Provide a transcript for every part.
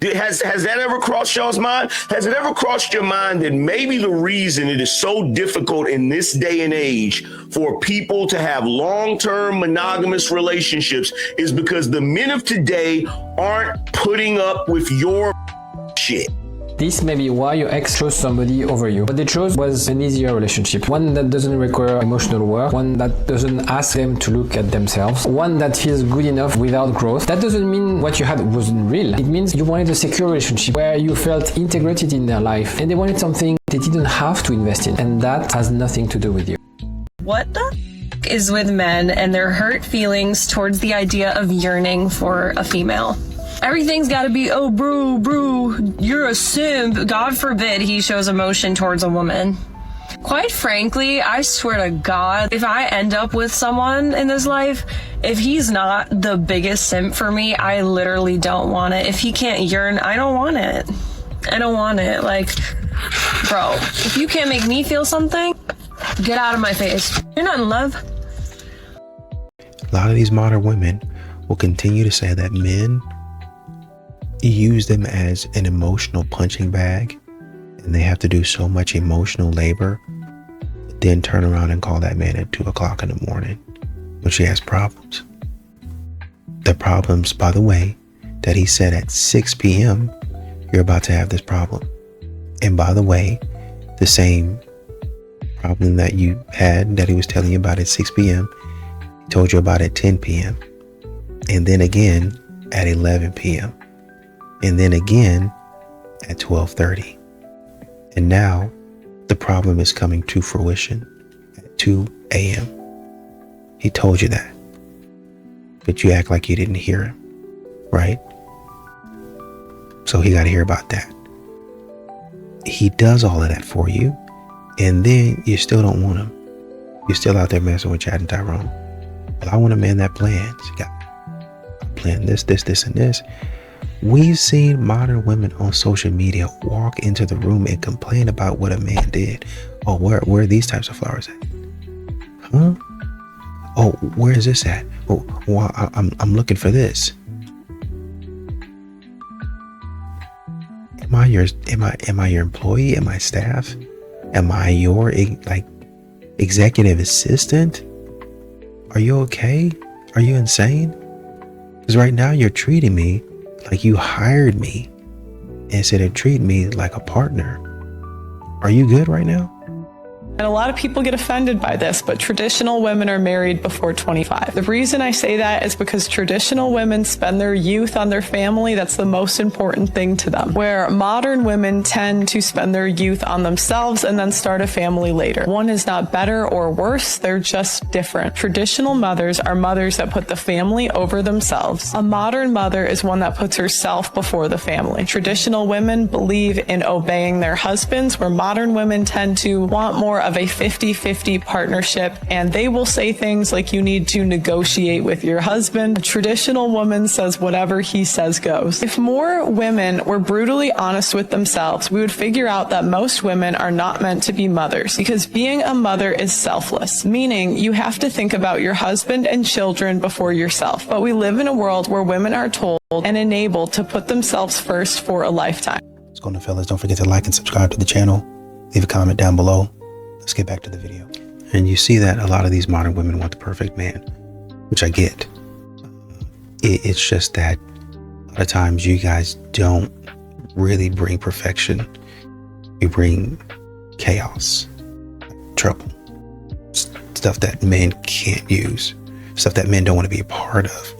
Has that ever crossed y'all's mind? Has it ever crossed your mind that maybe the reason it is so difficult in this day and age for people to have long-term monogamous relationships is because the men of today aren't putting up with your shit? This may be why your ex chose somebody over you. What they chose was an easier relationship. One that doesn't require emotional work. One that doesn't ask them to look at themselves. One that feels good enough without growth. That doesn't mean what you had wasn't real. It means you wanted a secure relationship where you felt integrated in their life. And they wanted something they didn't have to invest in. And that has nothing to do with you. What the is with men and their hurt feelings towards the idea of yearning for a female? Everything's gotta be, oh, bro, you're a simp. God forbid he shows emotion towards a woman. Quite frankly, I swear to God, if I end up with someone in this life, if he's not the biggest simp for me, I literally don't want it. If he can't yearn, I don't want it. I don't want it. Like, bro, if you can't make me feel something, get out of my face. You're not in love. A lot of these modern women will continue to say that men use them as an emotional punching bag and they have to do so much emotional labor, then turn around and call that man at 2 o'clock in the morning when she has problems. The problems, by the way, that he said at 6 p.m. you're about to have this problem. And by the way, the same problem that you had that he was telling you about at 6 p.m. he told you about at 10 p.m. and then again at 11 p.m. and then again at 12:30. And now the problem is coming to fruition at 2 a.m. He told you that, but you act like you didn't hear him, right? So he got to hear about that. He does all of that for you, and then you still don't want him. You're still out there messing with Chad and Tyrone. Well, I want a man that plans. You got plan this, and this. We've seen modern women on social media walk into the room and complain about what a man did. Oh, where are these types of flowers at? Huh? Oh, where is this at? Oh, well, I'm looking for this. Am I your employee? Am I staff? Am I your executive assistant? Are you okay? Are you insane? Because right now you're treating me like you hired me instead of treating me like a partner. Are you good right now? And a lot of people get offended by this, but traditional women are married before 25. The reason I say that is because traditional women spend their youth on their family. That's the most important thing to them. Where modern women tend to spend their youth on themselves and then start a family later. One is not better or worse, they're just different. Traditional mothers are mothers that put the family over themselves. A modern mother is one that puts herself before the family. Traditional women believe in obeying their husbands, where modern women tend to want more of a 50-50 partnership, and they will say things like you need to negotiate with your husband. A traditional woman says whatever he says goes. If more women were brutally honest with themselves, we would figure out that most women are not meant to be mothers, because being a mother is selfless, meaning you have to think about your husband and children before yourself. But we live in a world where women are told and enabled to put themselves first for a lifetime. What's going on, fellas? Don't forget to like and subscribe to the channel. Leave a comment down below. Let's get back to the video. And you see that a lot of these modern women want the perfect man, which I get. It's just that a lot of times you guys don't really bring perfection. You bring chaos, trouble, stuff that men can't use, stuff that men don't want to be a part of.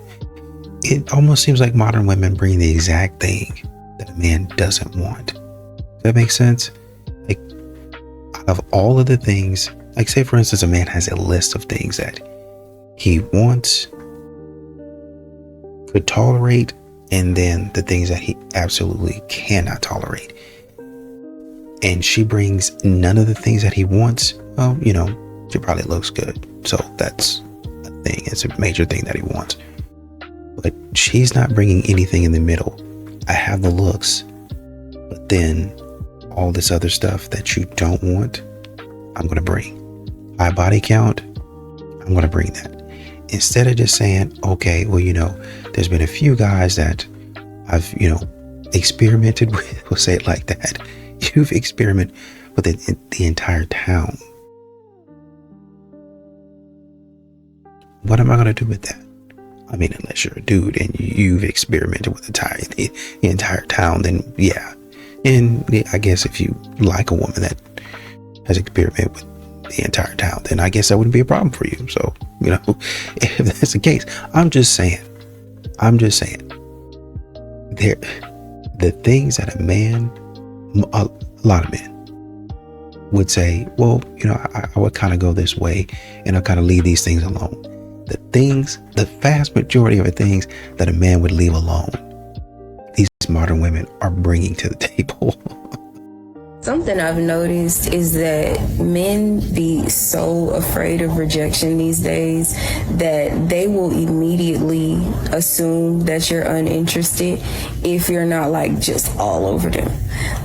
It almost seems like modern women bring the exact thing that a man doesn't want. Does that make sense? Like, of all of the things, like say for instance, a man has a list of things that he wants, could tolerate, and then the things that he absolutely cannot tolerate. And she brings none of the things that he wants. Well, you know, she probably looks good. So that's a thing. It's a major thing that he wants. But she's not bringing anything in the middle. I have the looks, but then all this other stuff that you don't want, I'm going to bring. High body count, I'm going to bring that. Instead of just saying, okay, well, you know, there's been a few guys that I've, you know, experimented with, we'll say it like that. You've experimented with the entire town. What am I going to do with that? I mean, unless you're a dude and you've experimented with the entire town, then yeah. And I guess if you like a woman that has experimented with the entire town, then I guess that wouldn't be a problem for you. So, you know, if that's the case, I'm just saying, the things that a lot of men would say, well, you know, I would kind of go this way and I'll kind of leave these things alone. The vast majority of the things that a man would leave alone, these modern women are bringing to the table. Something I've noticed is that men be so afraid of rejection these days that they will immediately assume that you're uninterested if you're not like just all over them.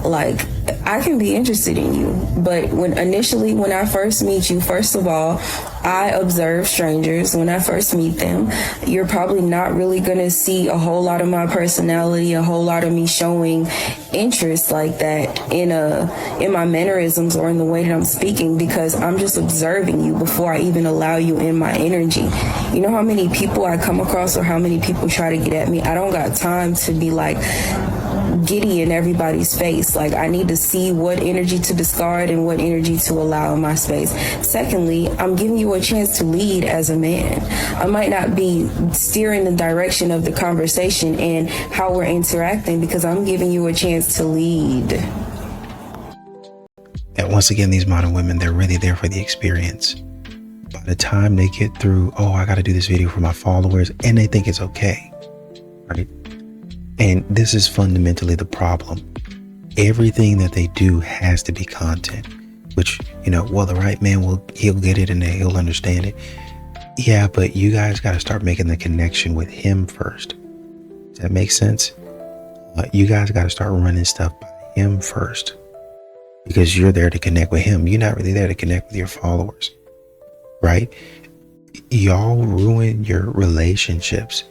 Like, I can be interested in you, but when I first meet you, first of all, I observe strangers. When I first meet them, you're probably not really gonna see a whole lot of my personality, a whole lot of me showing interest like that in my mannerisms or in the way that I'm speaking, because I'm just observing you before I even allow you in my energy. You know how many people I come across or how many people try to get at me? I don't got time to be like giddy in everybody's face. Like, I need to see what energy to discard and what energy to allow in my space. Secondly, I'm giving you a chance to lead as a man. I might not be steering the direction of the conversation and how we're interacting because I'm giving you a chance to lead. And once again, these modern women, they're really there for the experience. By the time they get through, oh, I got to do this video for my followers, and they think it's okay, right? And this is fundamentally the problem. Everything that they do has to be content, which, you know, well, the right man he'll get it and he'll understand it. Yeah, but you guys got to start making the connection with him first. Does that make sense? You guys got to start running stuff by him first, because you're there to connect with him. You're not really there to connect with your followers, right? Y'all ruin your relationships.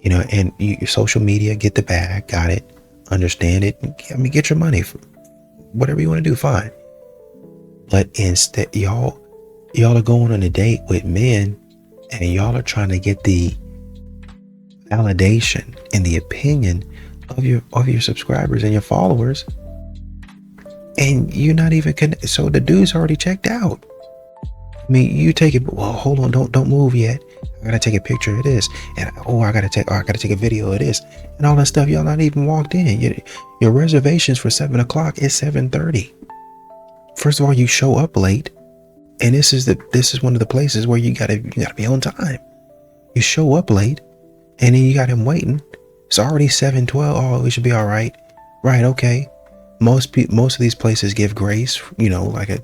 You know, and your social media, get the bag, got it, understand it. I mean, get your money for whatever you want to do, fine. But instead, y'all are going on a date with men, and y'all are trying to get the validation and the opinion of your subscribers and your followers, and you're not even connected. So the dude's already checked out. I mean, you take it. Well, hold on, don't move yet. I gotta take a picture of this, and I gotta take a video of this, and all that stuff. Y'all not even walked in. Your reservations for 7 o'clock is 7:30. First of all, you show up late, and this is one of the places where you gotta be on time. You show up late, and then you got him waiting. It's already 7:12. Oh, we should be all right. Right? Okay. Most of these places give grace. You know, like a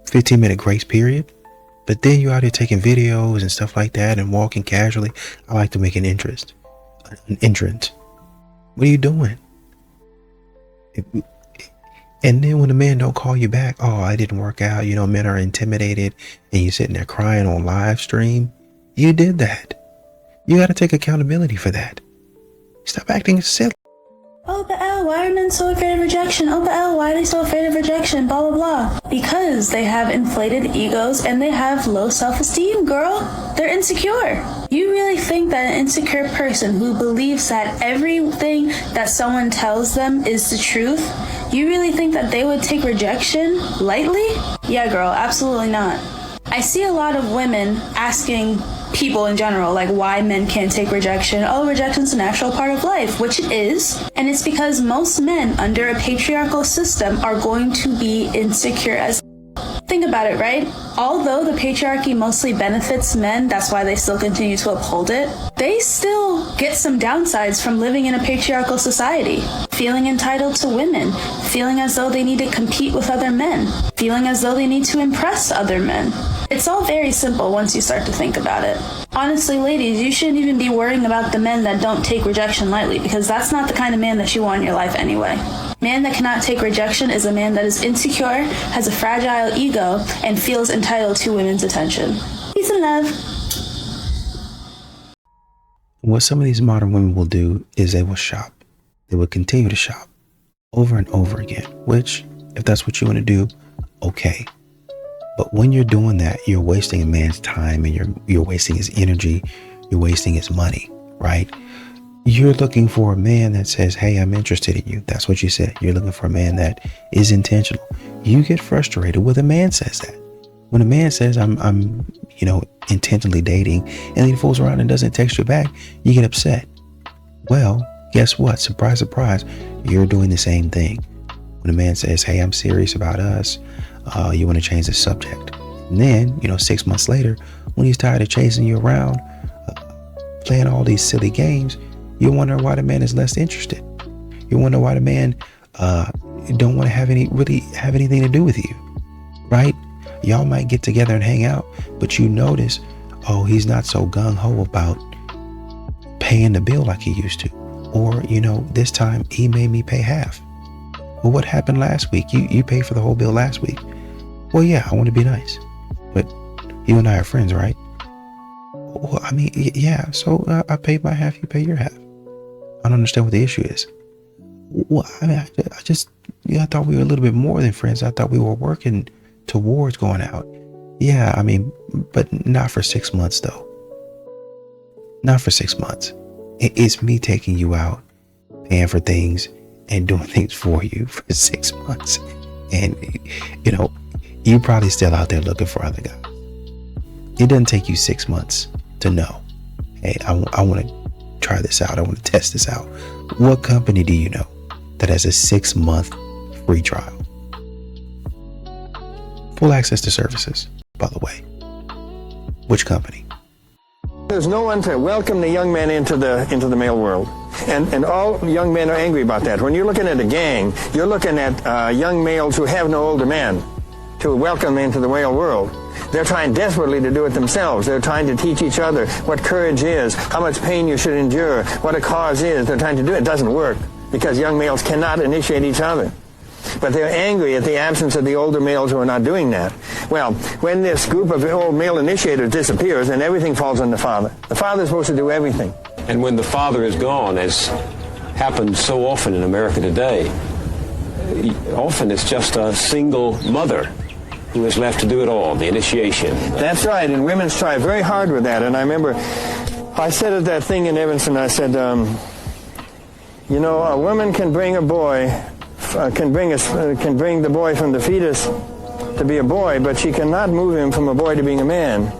15-minute grace period. But then you're out here taking videos and stuff like that and walking casually. I like to make an entrant. What are you doing? And then when the man don't call you back, oh, I didn't work out. You know, men are intimidated, and you're sitting there crying on live stream. You did that. You got to take accountability for that. Stop acting silly. Oh, but L, why are men so afraid of rejection? Oh, but L, why are they so afraid of rejection? Blah, blah, blah. Because they have inflated egos and they have low self-esteem, girl. They're insecure. You really think that an insecure person who believes that everything that someone tells them is the truth, you really think that they would take rejection lightly? Yeah, girl, absolutely not. I see a lot of women asking people in general, like, why men can't take rejection. Oh, rejection's a natural part of life, which it is. And it's because most men under a patriarchal system are going to be insecure as. Think about it, right? Although the patriarchy mostly benefits men, that's why they still continue to uphold it, they still get some downsides from living in a patriarchal society. Feeling entitled to women, feeling as though they need to compete with other men, feeling as though they need to impress other men. It's all very simple once you start to think about it. Honestly, ladies, you shouldn't even be worrying about the men that don't take rejection lightly, because that's not the kind of man that you want in your life anyway. Man that cannot take rejection is a man that is insecure, has a fragile ego, and feels entitled to women's attention. Peace and love. What some of these modern women will do is they will shop. they would continue to shop over and over again, which, if that's what you want to do, okay. But when you're doing that, you're wasting a man's time, and you're wasting his energy, you're wasting his money, right? You're looking for a man that says, hey, I'm interested in you. That's what you said. You're looking for a man that is intentional. You get frustrated when a man says that. When a man says, I'm intentionally dating, and then he fools around and doesn't text you back, you get upset. Well, guess what? Surprise, surprise. You're doing the same thing. When a man says, hey, I'm serious about us, you want to change the subject. And then, 6 months later, when he's tired of chasing you around, playing all these silly games, you wonder why the man is less interested. You wonder why the man don't want to have anything to do with you, right? Y'all might get together and hang out, but you notice, oh, he's not so gung-ho about paying the bill like he used to. Or, this time he made me pay half. Well, what happened last week? You paid for the whole bill last week. Well, yeah, I want to be nice, but you and I are friends, right? Well, I mean, yeah, so I paid my half, you pay your half. I don't understand what the issue is. Well, I mean, I thought we were a little bit more than friends. I thought we were working towards going out. Yeah, I mean, but not for 6 months, though. Not for 6 months. It's me taking you out, paying for things, and doing things for you for 6 months. And, you probably still out there looking for other guys. It doesn't take you 6 months to know, hey, I want to try this out. I want to test this out. What company do you know that has a 6-month free trial? Full access to services, by the way. Which company? There's no one to welcome the young man into the male world. And all young men are angry about that. When you're looking at a gang, you're looking at young males who have no older men to welcome into the male world. They're trying desperately to do it themselves. They're trying to teach each other what courage is, how much pain you should endure, what a cause is. They're trying to do it. It doesn't work because young males cannot initiate each other. But they're angry at the absence of the older males who are not doing that. Well, when this group of old male initiators disappears, then everything falls on the father. The father's supposed to do everything. And when the father is gone, as happens so often in America today, often it's just a single mother who is left to do it all, the initiation. That's right, and women strive very hard with that. And I remember I said at that thing in Evanston, I said, a woman can bring a boy, can bring the boy from the fetus to be a boy, but she cannot move him from a boy to being a man.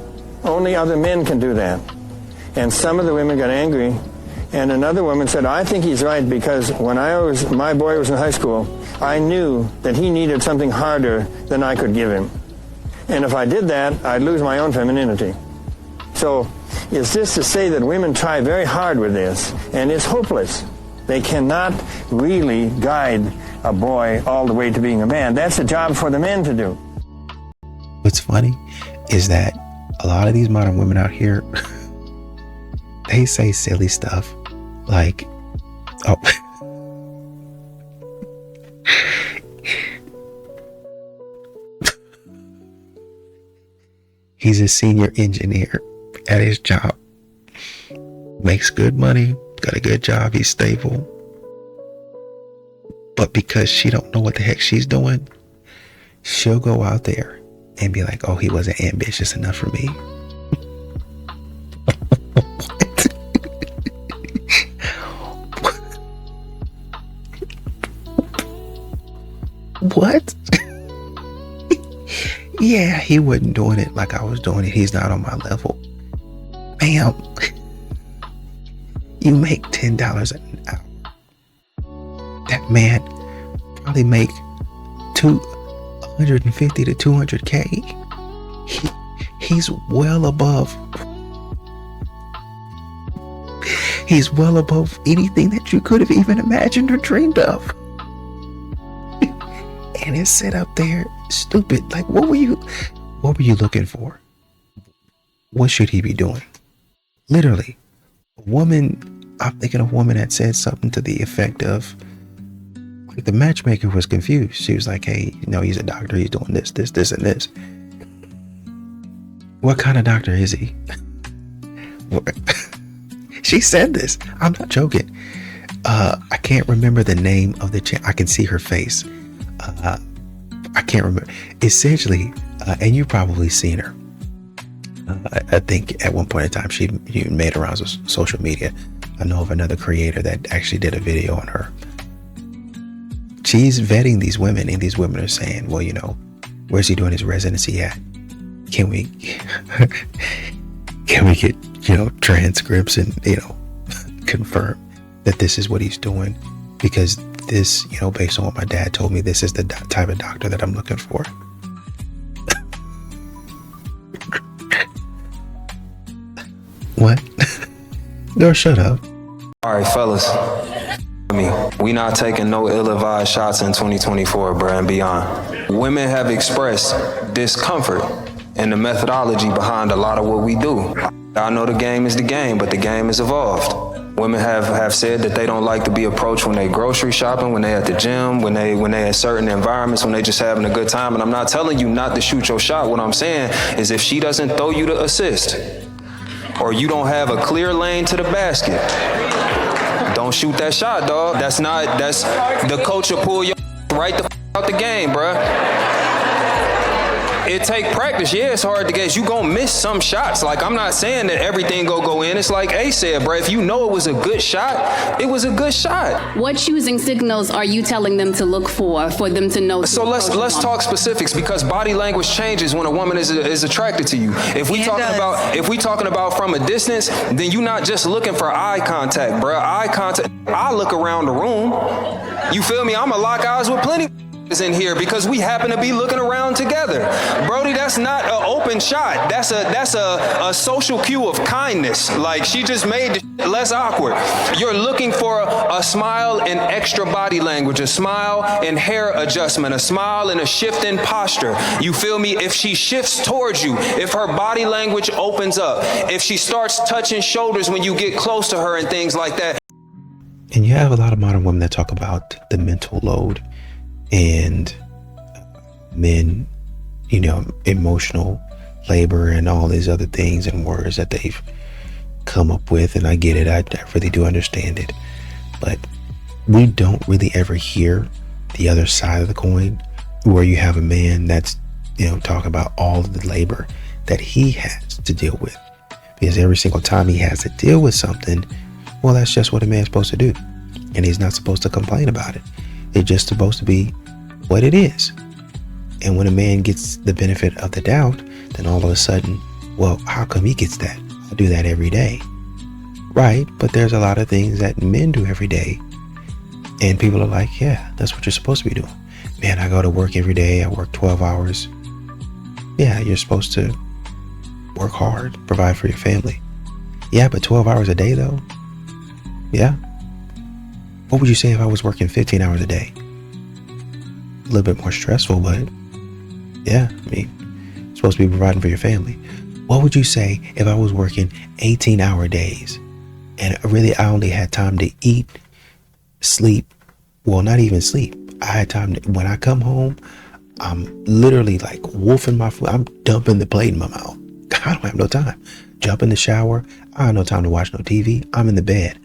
Only other men can do that. And some of the women got angry, and another woman said, I think he's right, because when my boy was in high school, I knew that he needed something harder than I could give him. And if I did that, I'd lose my own femininity. So is this to say that women try very hard with this, and it's hopeless. They cannot really guide a boy all the way to being a man. That's a job for the men to do. What's funny is that a lot of these modern women out here, they say silly stuff like, oh, he's a senior engineer at his job, makes good money, got a good job, he's stable. But because she don't know what the heck she's doing, she'll go out there and be like, oh, he wasn't ambitious enough for me. What? Yeah, he wasn't doing it like I was doing it. He's not on my level. Ma'am, you make $10 an hour. That man probably make 150 to 200K. He's well above. He's well above anything that you could have even imagined or dreamed of. And it's set up there stupid. Like, what were you looking for? What should he be doing? Literally, I'm thinking of a woman that said something to the effect of, like, the matchmaker was confused. She was like, hey, he's a doctor. He's doing this, and this. What kind of doctor is he? She said this. I'm not joking. I can't remember the name of the I can see her face. I can't remember. Essentially, and you've probably seen her. I think at one point in time she made around social media. I know of another creator that actually did a video on her. She's vetting these women, and these women are saying, well, where's he doing his residency at? Can we get, transcripts and, confirm that this is what he's doing? Because this, based on what my dad told me, this is the type of doctor that I'm looking for. What? No, shut up. All right, fellas. We not taking no ill-advised shots in 2024, bruh, and beyond. Women have expressed discomfort in the methodology behind a lot of what we do. I know the game is the game, but the game has evolved. Women have said that they don't like to be approached when they grocery shopping, when they at the gym, when they at certain environments, when they just having a good time. And I'm not telling you not to shoot your shot. What I'm saying is if she doesn't throw you the assist, or you don't have a clear lane to the basket, don't shoot that shot, dog. That's the coach will pull you right the out the game, bruh. It take practice. Yeah, it's hard to guess. You gonna miss some shots. Like, I'm not saying that everything go in. It's like A said, bro. If you know it was a good shot, it was a good shot. What choosing signals are you telling them to look for them to know? So let's talk specifics, because body language changes when a woman is attracted to you. If we talking about from a distance, then you're not just looking for eye contact, bro. Eye contact. I look around the room. You feel me? I'ma lock eyes with plenty is in here because we happen to be looking around together. Brody, that's not an open shot. That's a social cue of kindness. Like, she just made the less awkward. You're looking for a smile and extra body language, a smile and hair adjustment, a smile and a shift in posture. You feel me? If she shifts towards you, if her body language opens up, if she starts touching shoulders when you get close to her and things like that. And you have a lot of modern women that talk about the mental load and men, emotional labor and all these other things and words that they've come up with. And I get it. I really do understand it. But we don't really ever hear the other side of the coin, where you have a man that's, talking about all of the labor that he has to deal with. Because every single time he has to deal with something, well, that's just what a man's supposed to do. And he's not supposed to complain about it. It's just supposed to be what it is. And when a man gets the benefit of the doubt, then all of a sudden, well, how come he gets that? I do that every day. Right, but there's a lot of things that men do every day. And people are like, yeah, that's what you're supposed to be doing. Man, I go to work every day. I work 12 hours. Yeah, you're supposed to work hard, provide for your family. Yeah, but 12 hours a day though? Yeah. What would you say if I was working 15 hours a day? A little bit more stressful, but yeah, you're supposed to be providing for your family. What would you say if I was working 18-hour days and really I only had time to eat, sleep, well, not even sleep. I had time to, when I come home, I'm literally like wolfing my food. I'm dumping the plate in my mouth. I don't have no time. Jump in the shower. I have no time to watch no TV. I'm in the bed.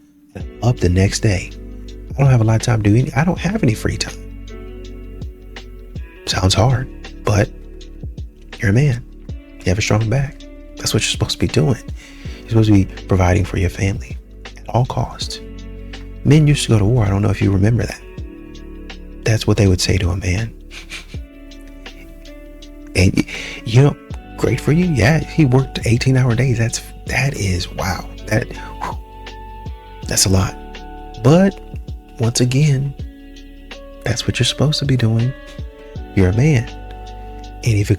Up the next day. I don't have a lot of time to do anything. I don't have any free time. Sounds hard, but you're a man. You have a strong back. That's what you're supposed to be doing. You're supposed to be providing for your family at all costs. Men used to go to war. I don't know if you remember that. That's what they would say to a man. And great for you. Yeah, he worked 18-hour days. That is wow. That's a lot. But once again, that's what you're supposed to be doing. You're a man. And if you're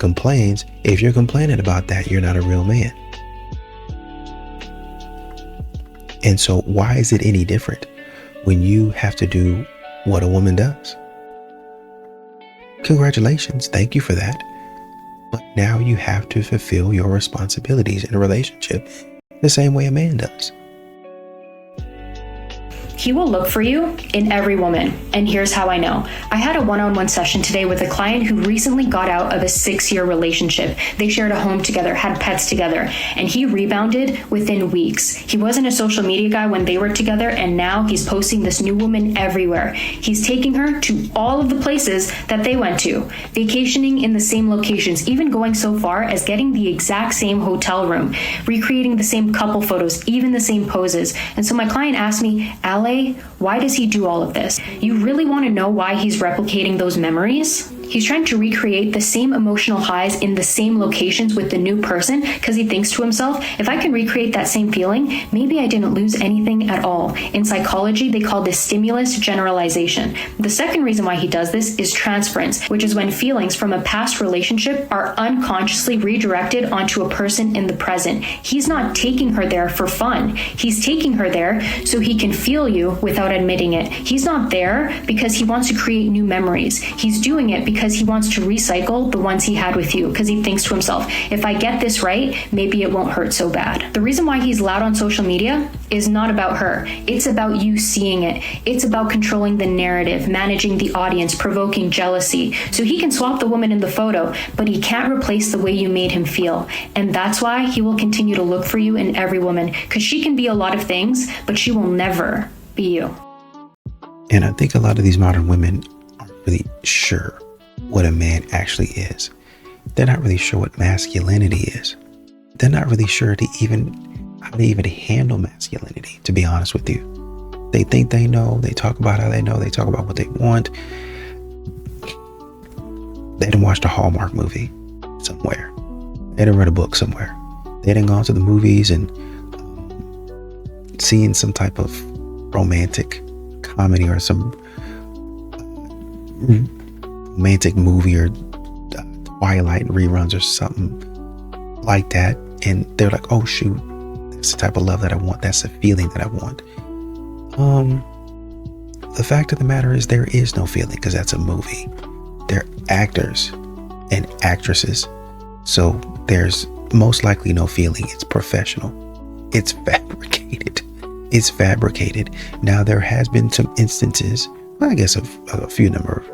complaining about that, you're not a real man. And so why is it any different when you have to do what a woman does? Congratulations. Thank you for that. But now you have to fulfill your responsibilities in a relationship the same way a man does. He will look for you in every woman, and here's how I know. I had a one-on-one session today with a client who recently got out of a 6-year relationship. They shared a home together, had pets together, and he rebounded within weeks. He wasn't a social media guy when they were together, and now he's posting this new woman everywhere. He's taking her to all of the places that they went to, vacationing in the same locations, even going so far as getting the exact same hotel room, recreating the same couple photos, even the same poses. And so my client asked me, Ale, why does he do all of this? You really want to know why he's replicating those memories? He's trying to recreate the same emotional highs in the same locations with the new person because he thinks to himself, if I can recreate that same feeling, maybe I didn't lose anything at all. In psychology, they call this stimulus generalization. The second reason why he does this is transference, which is when feelings from a past relationship are unconsciously redirected onto a person in the present. He's not taking her there for fun. He's taking her there so he can feel you without admitting it. He's not there because he wants to create new memories. He's doing it because he wants to recycle the ones he had with you, because he thinks to himself, if I get this right, maybe it won't hurt so bad. The reason why he's loud on social media is not about her. It's about you seeing it. It's about controlling the narrative, managing the audience, provoking jealousy. So he can swap the woman in the photo, but he can't replace the way you made him feel. And that's why he will continue to look for you in every woman, because she can be a lot of things, but she will never be you. And I think a lot of these modern women aren't really sure what a man actually is. They're not really sure what masculinity is. They're not really sure how to even handle masculinity, to be honest with you. They think they know. They talk about how they know. They talk about what they want. They didn't watch a Hallmark movie somewhere. They didn't read a book somewhere. They didn't go to the movies and seeing some type of romantic comedy or some romantic movie or Twilight reruns or something like that, and they're like, oh shoot, that's the type of love that I want, that's the feeling that I want. The fact of the matter is there is no feeling, because that's a movie. They're actors and actresses, so there's most likely no feeling. It's professional. It's fabricated. Now there has been some instances, well, I guess a few number of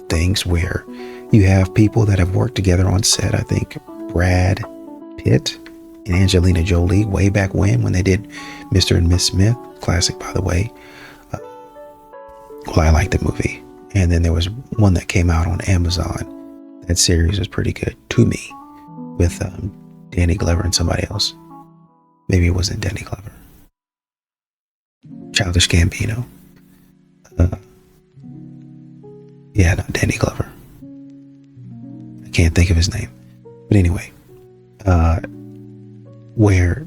things where you have people that have worked together on set. I think Brad Pitt and Angelina Jolie way back when they did Mr. and Miss Smith, classic by the way. Well, I like the movie. And then there was one that came out on Amazon. That series was pretty good to me, with Danny Glover and somebody else. Maybe it wasn't Danny Glover. Childish Gambino. Yeah, not Danny Glover. I can't think of his name. But anyway, where,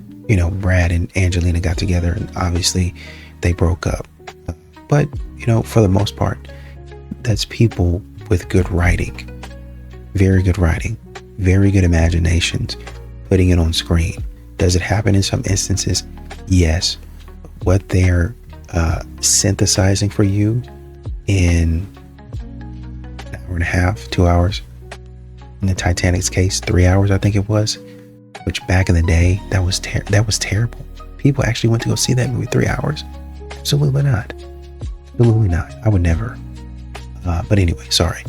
Brad and Angelina got together, and obviously they broke up. But, for the most part, that's people with good writing, very good imaginations, putting it on screen. Does it happen in some instances? Yes. What they're synthesizing for you in an hour and a half, 2 hours. In the Titanic's case, 3 hours, I think it was. Which back in the day, that was terrible. People actually went to go see that movie 3 hours. Absolutely not. I would never. But anyway, sorry.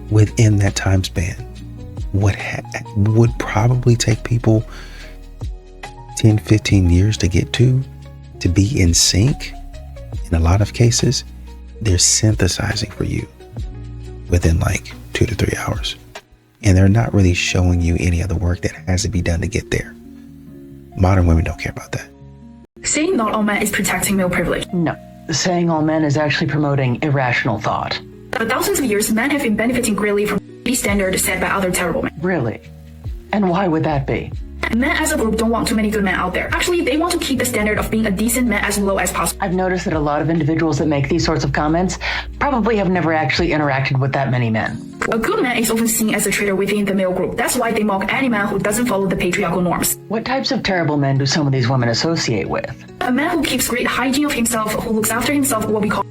Within that time span, what would probably take people 10, 15 years to get to be in sync, in a lot of cases, they're synthesizing for you within like 2 to 3 hours. And they're not really showing you any of the work that has to be done to get there. Modern women don't care about that. Saying not all men is protecting male privilege. No. Saying all men is actually promoting irrational thought. For thousands of years, men have been benefiting greatly from the standards set by other terrible men. Really? And why would that be? Men as a group don't want too many good men out there. Actually, they want to keep the standard of being a decent man as low as possible. I've noticed that a lot of individuals that make these sorts of comments probably have never actually interacted with that many men. A good man is often seen as a traitor within the male group. That's why they mock any man who doesn't follow the patriarchal norms. What types of terrible men do some of these women associate with? A man who keeps great hygiene of himself, who looks after himself, will be called.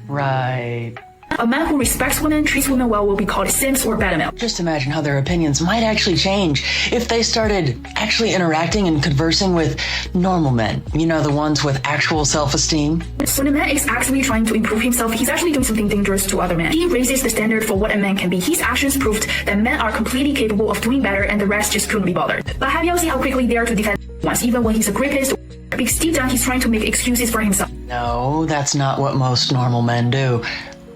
Right. A man who respects women, treats women well, will be called simps or beta male. Just imagine how their opinions might actually change if they started actually interacting and conversing with normal men. You know, the ones with actual self-esteem. When a man is actively trying to improve himself, he's actually doing something dangerous to other men. He raises the standard for what a man can be. His actions proved that men are completely capable of doing better and the rest just couldn't be bothered. But have you all seen how quickly they are to defend once, even when he's a rapist? Because deep down he's trying to make excuses for himself. No, that's not what most normal men do.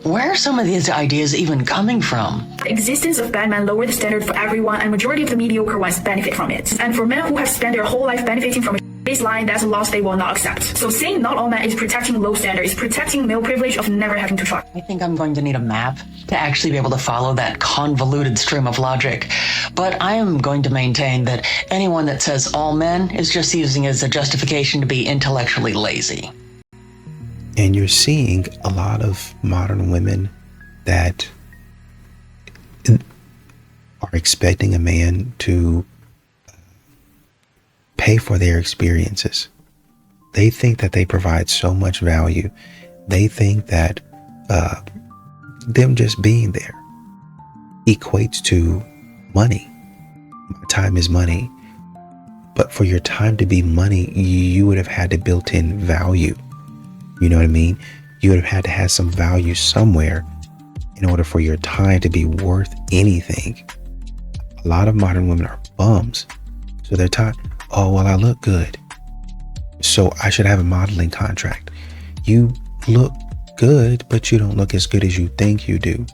Where are some of these ideas even coming from? The existence of bad men lower the standard for everyone, and majority of the mediocre ones benefit from it. And for men who have spent their whole life benefiting from a baseline, that's a loss they will not accept. So saying not all men is protecting low standard, is protecting male privilege of never having to try. I think I'm going to need a map to actually be able to follow that convoluted stream of logic. But I am going to maintain that anyone that says all men is just using it as a justification to be intellectually lazy. And you're seeing a lot of modern women that are expecting a man to pay for their experiences. They think that they provide so much value. They think that them just being there equates to money. Time is money. But for your time to be money, you would have had to built in value. You know what I mean? You would have had to have some value somewhere in order for your time to be worth anything. A lot of modern women are bums. So they're taught, oh, well, I look good, so I should have a modeling contract. You look good, but you don't look as good as you think you do.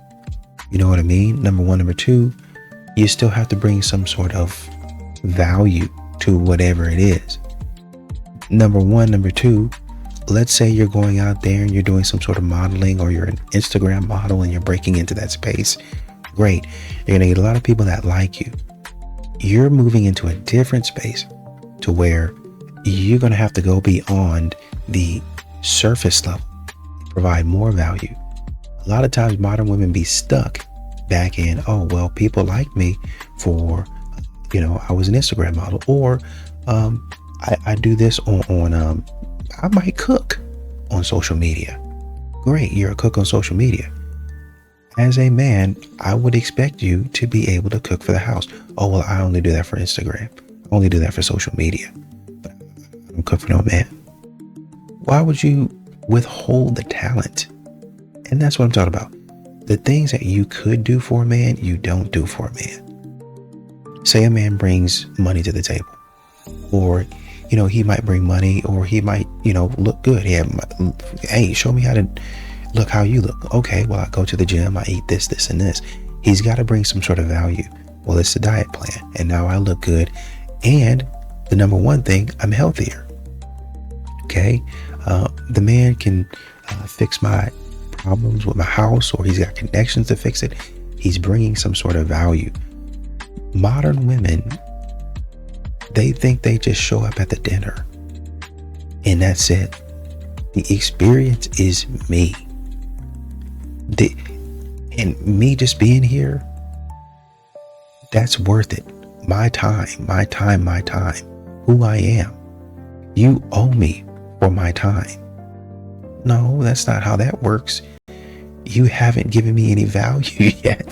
You know what I mean? Number one. Number two, you still have to bring some sort of value to whatever it is. Number one. Number two, let's say you're going out there and you're doing some sort of modeling, or you're an Instagram model and you're breaking into that space. Great. You're going to get a lot of people that like you. You're moving into a different space to where you're going to have to go beyond the surface level, provide more value. A lot of times modern women be stuck back in, oh, well, people like me for, I was an Instagram model, or I do this on I might cook on social media. Great, you're a cook on social media. As a man, I would expect you to be able to cook for the house. Oh, well, I only do that for Instagram. I only do that for social media. But I don't cook for no man. Why would you withhold the talent? And that's what I'm talking about. The things that you could do for a man, you don't do for a man. Say a man brings money to the table, or he might bring money, or he might, look good. Hey, show me how to look how you look. Okay, well, I go to the gym, I eat this, this, and this. He's got to bring some sort of value. Well, it's a diet plan, and now I look good. And the number one thing, I'm healthier. Okay, the man can fix my problems with my house, or he's got connections to fix it. He's bringing some sort of value. Modern women, they think they just show up at the dinner and that's it. The experience is me. And me just being here, that's worth it. My time. Who I am. You owe me for my time. No, that's not how that works. You haven't given me any value yet.